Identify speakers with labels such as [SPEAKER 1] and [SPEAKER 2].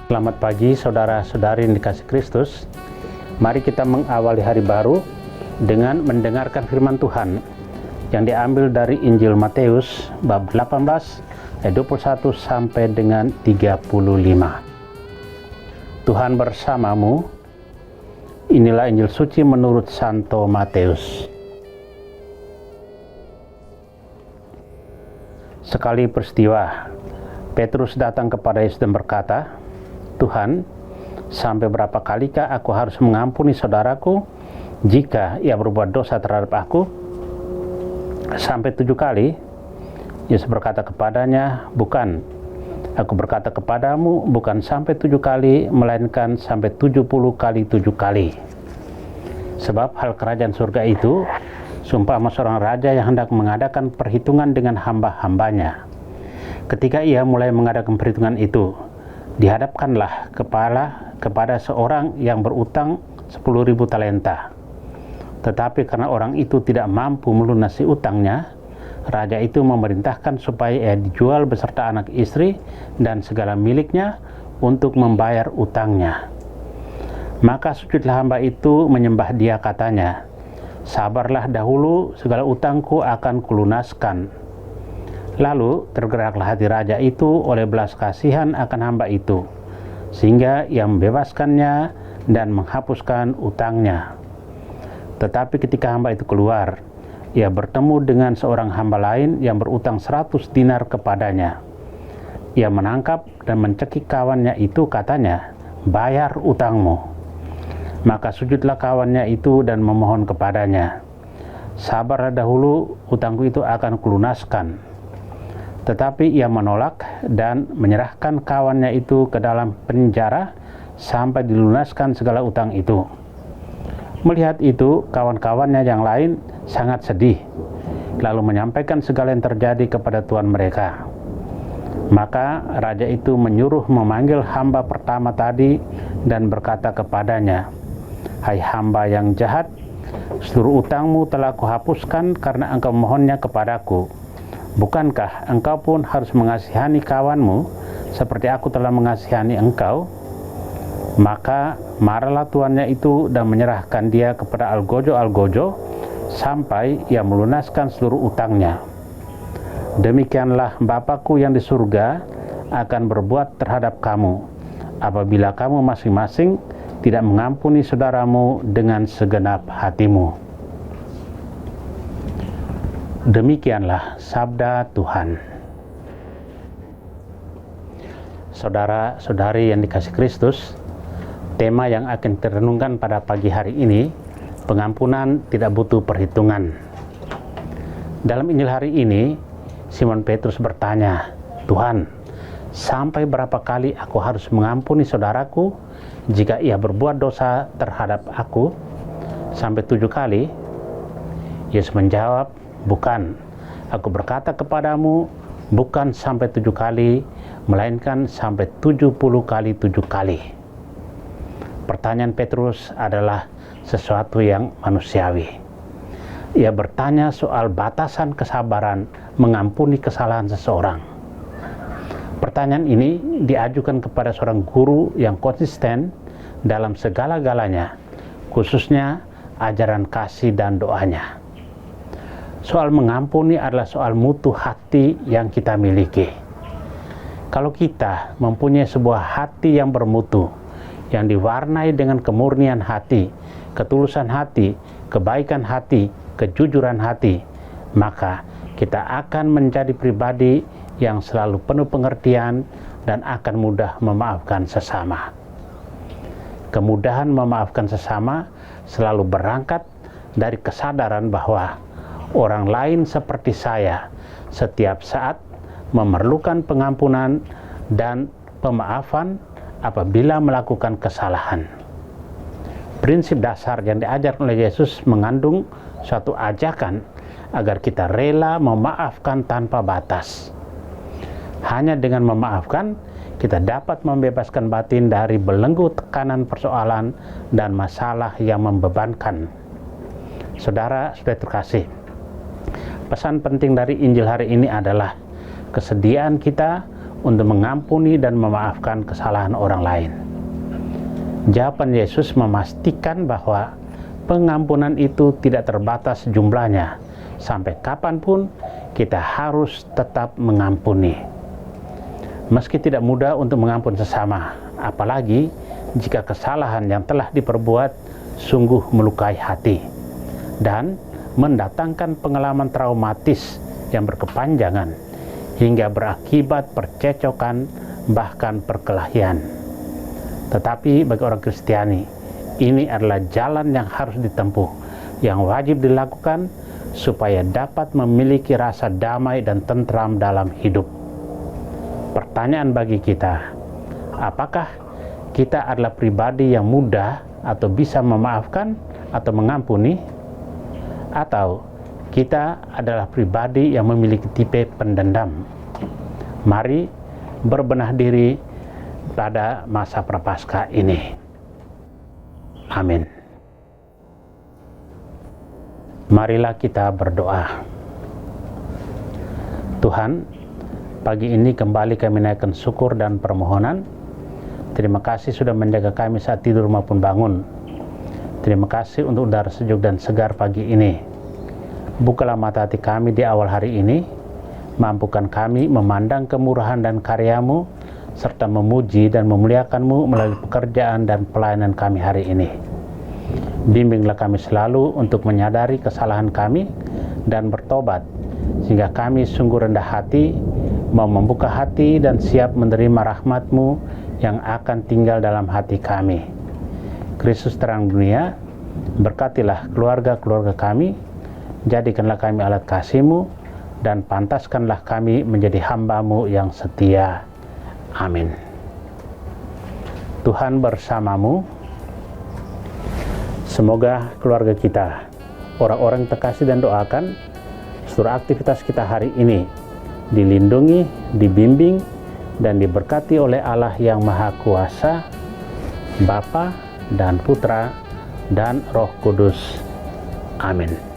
[SPEAKER 1] Selamat pagi saudara-saudari yang dikasihi Kristus. Mari kita mengawali hari baru dengan mendengarkan firman Tuhan yang diambil dari Injil Matius bab 18 ayat 21 sampai dengan 35. Tuhan bersamamu. Inilah Injil suci menurut Santo Matius. Sekali peristiwa, Petrus datang kepada Yesus dan berkata, "Tuhan, sampai berapa kalikah aku harus mengampuni saudaraku jika ia berbuat dosa terhadap aku? Sampai 7 kali?" Yesus berkata kepadanya, "Bukan, aku berkata kepadamu, bukan sampai 7 kali, melainkan sampai 70 kali 7 kali. Sebab hal kerajaan surga itu seumpama seorang raja yang hendak mengadakan perhitungan dengan hamba-hambanya. Ketika ia mulai mengadakan perhitungan itu, dihadapkanlah kepada seorang yang berutang 10.000 talenta. Tetapi karena orang itu tidak mampu melunasi utangnya, raja itu memerintahkan supaya ia dijual beserta anak istri dan segala miliknya untuk membayar utangnya. Maka sujudlah hamba itu menyembah dia, katanya, 'Sabarlah dahulu, segala utangku akan kulunaskan.' Lalu tergeraklah hati raja itu oleh belas kasihan akan hamba itu, sehingga ia membebaskannya dan menghapuskan utangnya. Tetapi ketika hamba itu keluar, ia bertemu dengan seorang hamba lain yang berutang 100 dinar kepadanya. Ia menangkap dan mencekik kawannya itu, katanya, 'Bayar utangmu.' Maka sujudlah kawannya itu dan memohon kepadanya, 'Sabarlah dahulu, utangku itu akan kulunaskan.' Tetapi ia menolak dan menyerahkan kawannya itu ke dalam penjara sampai dilunaskan segala utang itu. Melihat itu, kawan-kawannya yang lain sangat sedih, lalu menyampaikan segala yang terjadi kepada tuan mereka. Maka raja itu menyuruh memanggil hamba pertama tadi dan berkata kepadanya, 'Hai hamba yang jahat, seluruh utangmu telah kuhapuskan karena engkau memohonnya kepadaku. Bukankah engkau pun harus mengasihani kawanmu seperti aku telah mengasihani engkau?' Maka marahlah tuannya itu dan menyerahkan dia kepada algojo-algojo sampai ia melunaskan seluruh utangnya. Demikianlah Bapakku yang di surga akan berbuat terhadap kamu, apabila kamu masing-masing tidak mengampuni saudaramu dengan segenap hatimu." Demikianlah sabda Tuhan. Saudara-saudari yang dikasihi Kristus, tema yang akan direnungkan pada pagi hari ini, pengampunan tidak butuh perhitungan. Dalam Injil hari ini, Simon Petrus bertanya, "Tuhan, sampai berapa kali aku harus mengampuni saudaraku jika ia berbuat dosa terhadap aku? Sampai 7 kali?" Yesus menjawab, "Bukan, aku berkata kepadamu, bukan sampai 7 kali, melainkan sampai 70 kali 7 kali. Pertanyaan Petrus adalah sesuatu yang manusiawi. Ia bertanya soal batasan kesabaran mengampuni kesalahan seseorang. Pertanyaan ini diajukan kepada seorang guru yang konsisten dalam segala-galanya, khususnya ajaran kasih dan doanya. Soal mengampuni adalah soal mutu hati yang kita miliki. Kalau kita mempunyai sebuah hati yang bermutu, yang diwarnai dengan kemurnian hati, ketulusan hati, kebaikan hati, kejujuran hati, maka kita akan menjadi pribadi yang selalu penuh pengertian dan akan mudah memaafkan sesama. Kemudahan memaafkan sesama selalu berangkat dari kesadaran bahwa orang lain seperti saya setiap saat memerlukan pengampunan dan pemaafan apabila melakukan kesalahan. Prinsip dasar yang diajarkan oleh Yesus mengandung suatu ajakan agar kita rela memaafkan tanpa batas. Hanya dengan memaafkan, kita dapat membebaskan batin dari belenggu tekanan persoalan dan masalah yang membebankan. Saudara-saudara terkasih, pesan penting dari Injil hari ini adalah kesediaan kita untuk mengampuni dan memaafkan kesalahan orang lain? Jawaban Yesus memastikan bahwa pengampunan itu tidak terbatas jumlahnya. Sampai kapanpun kita harus tetap mengampuni. Meski tidak mudah untuk mengampuni sesama, apalagi jika kesalahan yang telah diperbuat sungguh melukai hati dan mendatangkan pengalaman traumatis yang berkepanjangan hingga berakibat percecokan bahkan perkelahian. Tetapi bagi orang Kristiani, ini adalah jalan yang harus ditempuh, yang wajib dilakukan supaya dapat memiliki rasa damai dan tentram dalam hidup. Pertanyaan bagi kita, apakah kita adalah pribadi yang mudah atau bisa memaafkan atau mengampuni? Atau kita adalah pribadi yang memiliki tipe pendendam? Mari berbenah diri pada masa Prapaskah ini. Amin. Marilah kita berdoa. Tuhan, pagi ini kembali kami naikkan syukur dan permohonan. Terima kasih sudah menjaga kami saat tidur maupun bangun. Terima kasih untuk udara sejuk dan segar pagi ini. Bukalah mata hati kami di awal hari ini. Mampukan kami memandang kemurahan dan karya-Mu, serta memuji dan memuliakan-Mu melalui pekerjaan dan pelayanan kami hari ini. Bimbinglah kami selalu untuk menyadari kesalahan kami dan bertobat, sehingga kami sungguh rendah hati, mau membuka hati dan siap menerima rahmat-Mu yang akan tinggal dalam hati kami. Kristus terang dunia, berkatilah keluarga-keluarga kami, jadikanlah kami alat kasih-Mu, dan pantaskanlah kami menjadi hamba-Mu yang setia. Amin. Tuhan bersamamu. Semoga keluarga kita, orang-orang yang terkasih dan doakan, seluruh aktivitas kita hari ini dilindungi, dibimbing, dan diberkati oleh Allah yang Maha Kuasa, Bapa dan Putra dan Roh Kudus. Amin.